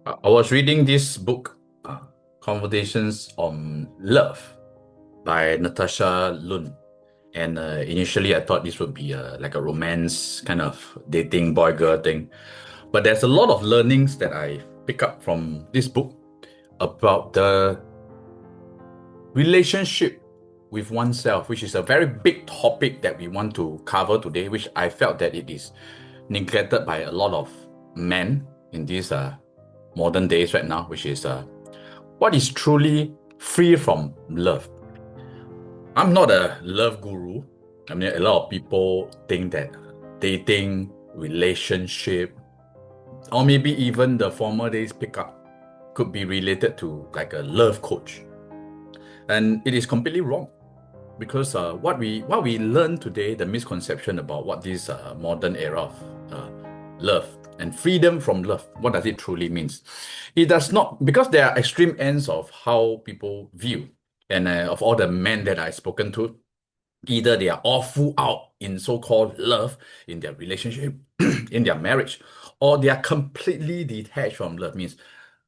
I was reading this book, Conversations on Love by Natasha Lund. And initially, I thought this would be like a romance kind of dating boy girl thing. But there's a lot of learnings that I pick up from this book about the relationship with oneself, which is a very big topic that we want to cover today, which I felt that it is neglected by a lot of men in these modern days right now, which is what is truly free from love. I'm not a love guru. I mean, a lot of people think that dating, relationship, or maybe even the former days pickup could be related to like a love coach. And it is completely wrong because what we learn today, the misconception about what this modern era of love and freedom from love, what does it truly means? It does not, because there are extreme ends of how people view, and of all the men that I've spoken to, either they are all full out in so-called love in their relationship, in their marriage, or they are completely detached from love, means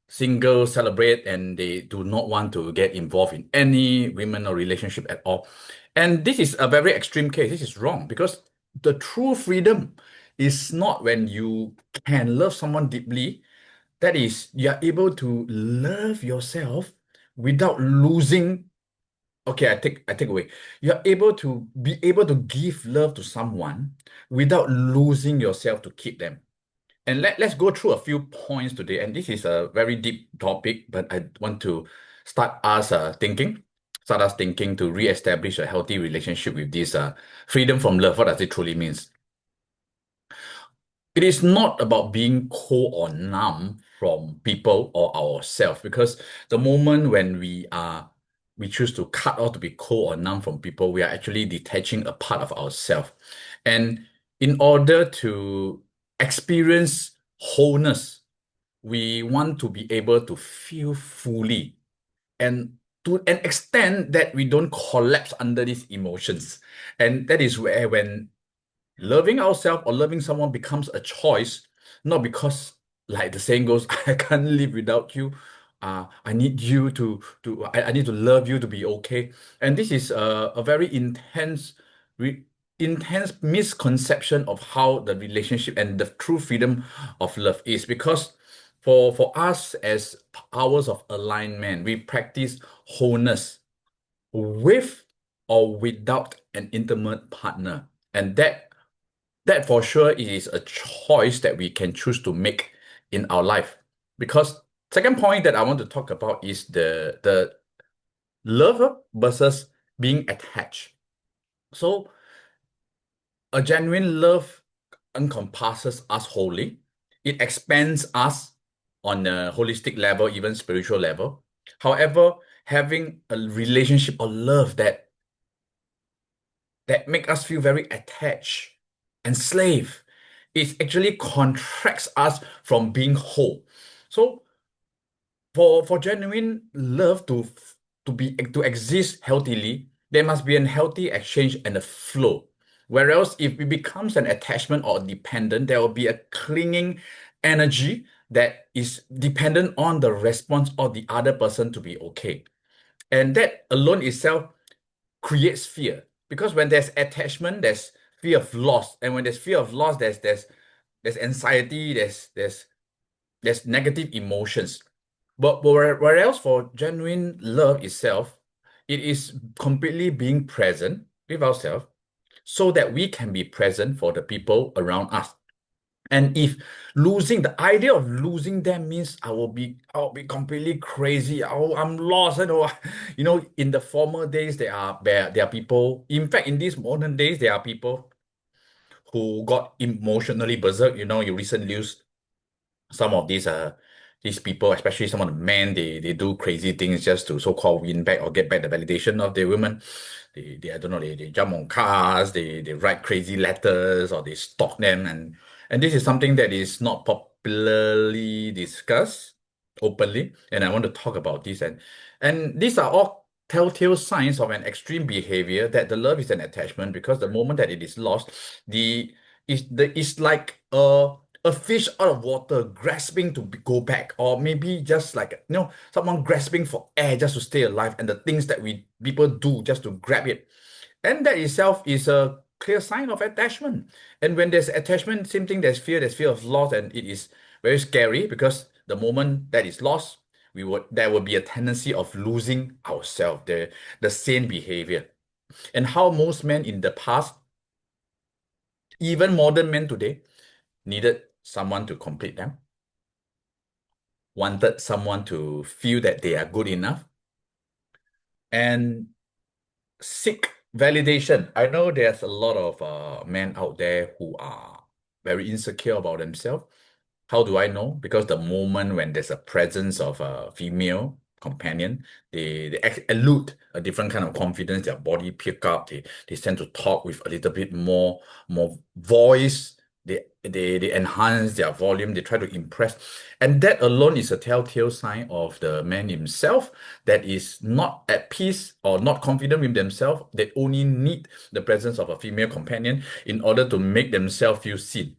single, celebrate, and they do not want to get involved in any women or relationship at all. And this is a very extreme case. This is wrong because the true freedom is not when you can love someone deeply. That is, you are able to love yourself without losing. Okay, I take away. You're able to be able to give love to someone without losing yourself to keep them. And let's go through a few points today. And this is a very deep topic, but I want to start us thinking to re-establish a healthy relationship with this freedom from love. What does it truly means? It is not about being cold or numb from people or ourselves, because the moment when we choose to cut off, to be cold or numb from people, we are actually detaching a part of ourselves. And in order to experience wholeness, we want to be able to feel fully, and to an extent that we don't collapse under these emotions. And that is where, when loving ourselves or loving someone becomes a choice, not because, like the saying goes, I can't live without you. I need you I need to love you to be okay. And this is a very re, intense misconception of how the relationship and the true freedom of love is. Because for us as powers of alignment, we practice wholeness with or without an intimate partner. And that for sure is a choice that we can choose to make in our life. Because second point that I want to talk about is the love versus being attached. So a genuine love encompasses us wholly. It expands us on a holistic level, even spiritual level. However, having a relationship or love that make us feel very attached and slave, it actually contracts us from being whole. So for genuine love to exist healthily, there must be a healthy exchange and a flow. Whereas if it becomes an attachment or dependent, there will be a clinging energy that is dependent on the response of the other person to be okay. And that alone itself creates fear, because when there's attachment, there's fear of loss, and when there's fear of loss, there's anxiety, there's negative emotions. But whereas for genuine love itself, it is completely being present with ourselves so that we can be present for the people around us. And if losing, the idea of losing them means I'll be completely crazy. I'm lost. In the former days, there are people. In fact, in these modern days, there are people who got emotionally berserk. You recently use some of these people, especially some of the men, they do crazy things just to so-called win back or get back the validation of the women. They I don't know, they jump on cars, they write crazy letters, or they stalk them, and this is something that is not popularly discussed openly. And I want to talk about this, and these are all telltale signs of an extreme behavior, that the love is an attachment, because the moment that it is lost, it's like a fish out of water grasping to go back, or maybe just like someone grasping for air just to stay alive, and the things that we people do just to grab it. And that itself is a clear sign of attachment. And when there's attachment, same thing, there's fear of loss, and it is very scary because the moment that is lost, there will be a tendency of losing ourselves, the same behavior. And how most men in the past, even modern men today, needed someone to complete them, wanted someone to feel that they are good enough, and seek validation. I know there's a lot of men out there who are very insecure about themselves. How do I know? Because the moment when there's a presence of a female companion, they elude a different kind of confidence. Their body pick up. They tend to talk with a little bit more voice. They enhance their volume. They try to impress, and that alone is a telltale sign of the man himself that is not at peace or not confident with themselves. They only need the presence of a female companion in order to make themselves feel seen.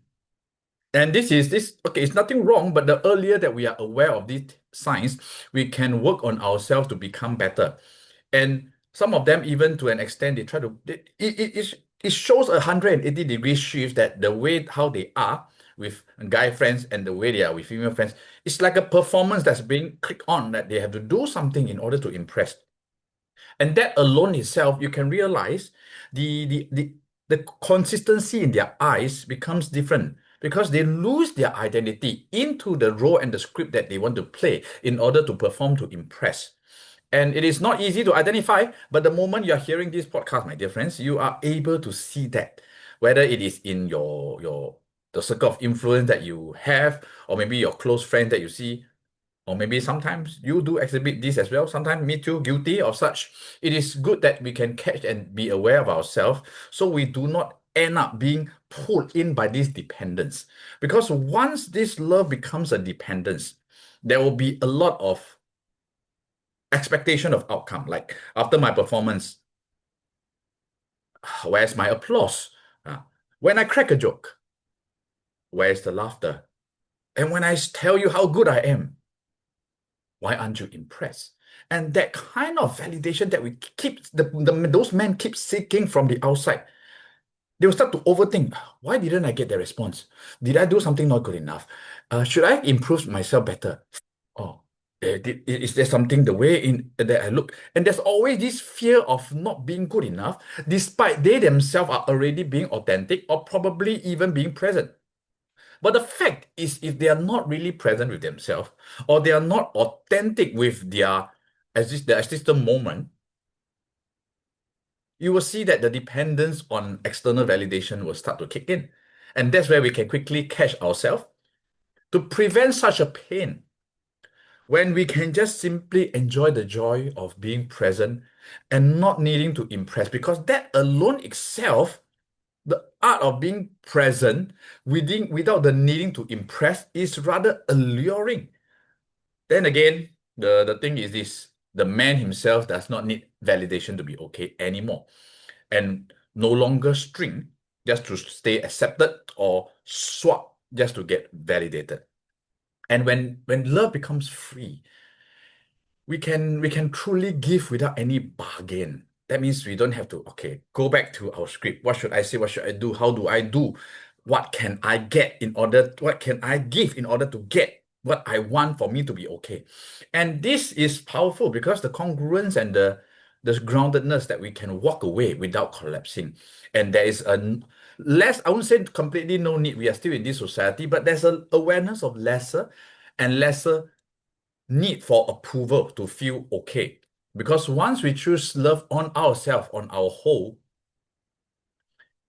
And okay, it's nothing wrong, but the earlier that we are aware of these signs, we can work on ourselves to become better. And some of them, even to an extent, they try to, it shows 180-degree shift that the way how they are with guy friends and the way they are with female friends, it's like a performance that's being clicked on, that they have to do something in order to impress. And that alone itself, you can realize the the the, the consistency in their eyes becomes different because they lose their identity into the role and the script that they want to play in order to perform to impress. And it is not easy to identify, but the moment you're hearing this podcast, my dear friends, you are able to see that, whether it is in your the circle of influence that you have, or maybe your close friend that you see, or maybe sometimes you do exhibit this as well. Sometimes me too, guilty of such. It is good that we can catch and be aware of ourselves so we do not end up being pulled in by this dependence. Because once this love becomes a dependence, there will be a lot of expectation of outcome. Like after my performance, where's my applause? Uh, when I crack a joke, where's the laughter? And when I tell you how good I am, why aren't you impressed? And that kind of validation that we keep, those men keep seeking from the outside, they will start to overthink. Why didn't I get the response? Did I do something not good enough? Should I improve myself better? Oh, is there something the way in that I look? And there's always this fear of not being good enough, despite they themselves are already being authentic or probably even being present. But the fact is, if they are not really present with themselves, or they are not authentic with their existing moment, you will see that the dependence on external validation will start to kick in. And that's where we can quickly catch ourselves to prevent such a pain when we can just simply enjoy the joy of being present and not needing to impress, because that alone itself, the art of being present without the needing to impress, is rather alluring. Then again, the thing is this: the man himself does not need validation to be okay anymore, and no longer string just to stay accepted or swap just to get validated. And when love becomes free, we can truly give without any bargain. That means we don't have to, okay, go back to our script. What should I say? What should I do? How do I do? What can I give in order to get what I want for me to be okay? And this is powerful because the congruence and the groundedness that we can walk away without collapsing. And there is I won't say completely no need. We are still in this society, but there's an awareness of lesser and lesser need for approval to feel okay. Because once we choose love on ourselves, on our whole,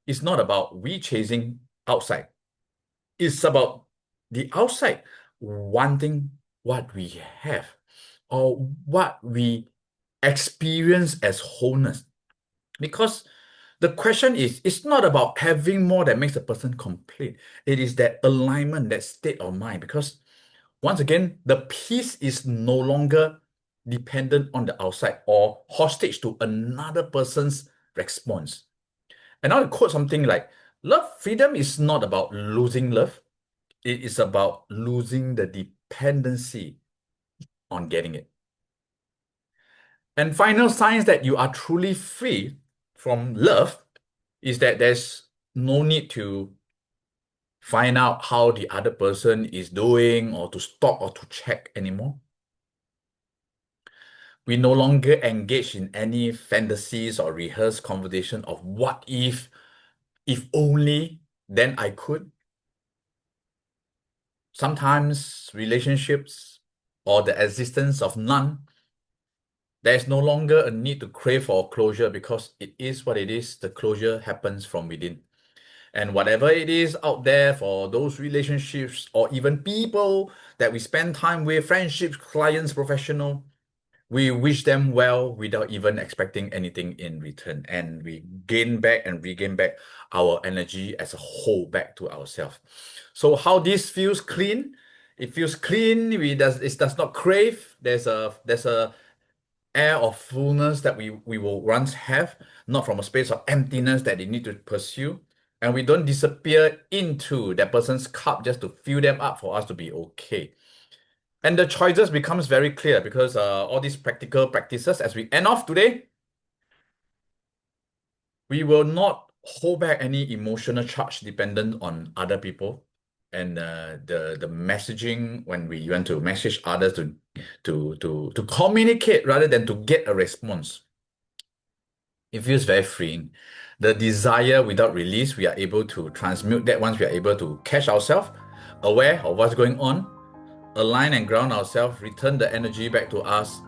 it's not about we chasing outside. It's about the outside wanting what we have or what we experience as wholeness. Because the question is, it's not about having more that makes a person complete. It is that alignment, that state of mind. Because once again, the peace is no longer dependent on the outside or hostage to another person's response. And I'll quote something like, love freedom is not about losing love. It is about losing the dependency on getting it. And final signs that you are truly free from love is that there's no need to find out how the other person is doing or to stop or to check anymore. We no longer engage in any fantasies or rehearsed conversation of what if only, then I could. Sometimes relationships or the existence of none, there is no longer a need to crave for closure because it is what it is. The closure happens from within. And whatever it is out there for those relationships or even people that we spend time with, friendships, clients, professional, we wish them well without even expecting anything in return. And we gain back and regain back our energy as a whole back to ourselves. So how this feels clean? It feels clean. It does not crave. There's a air of fullness that we will once have, not from a space of emptiness that they need to pursue. And we don't disappear into that person's cup just to fill them up for us to be okay. And the choices becomes very clear because all these practical practices, as we end off today, we will not hold back any emotional charge dependent on other people. And the messaging when we want to message others to communicate rather than to get a response. It feels very freeing. The desire without release, we are able to transmute that once we are able to catch ourselves, aware of what's going on, align and ground ourselves, return the energy back to us,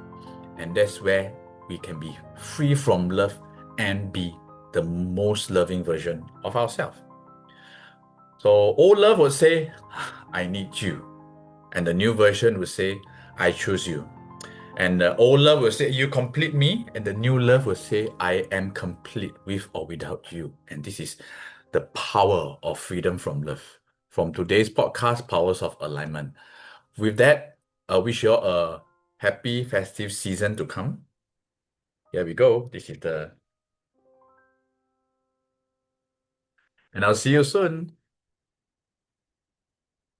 and that's where we can be free from love and be the most loving version of ourselves. So old love would say, I need you. And the new version would say, I choose you. And the old love will say, you complete me. And the new love will say, I am complete with or without you. And this is the power of freedom from love. From today's podcast, Powers of Alignment. With that, I wish you all a happy festive season to come. Here we go. And I'll see you soon.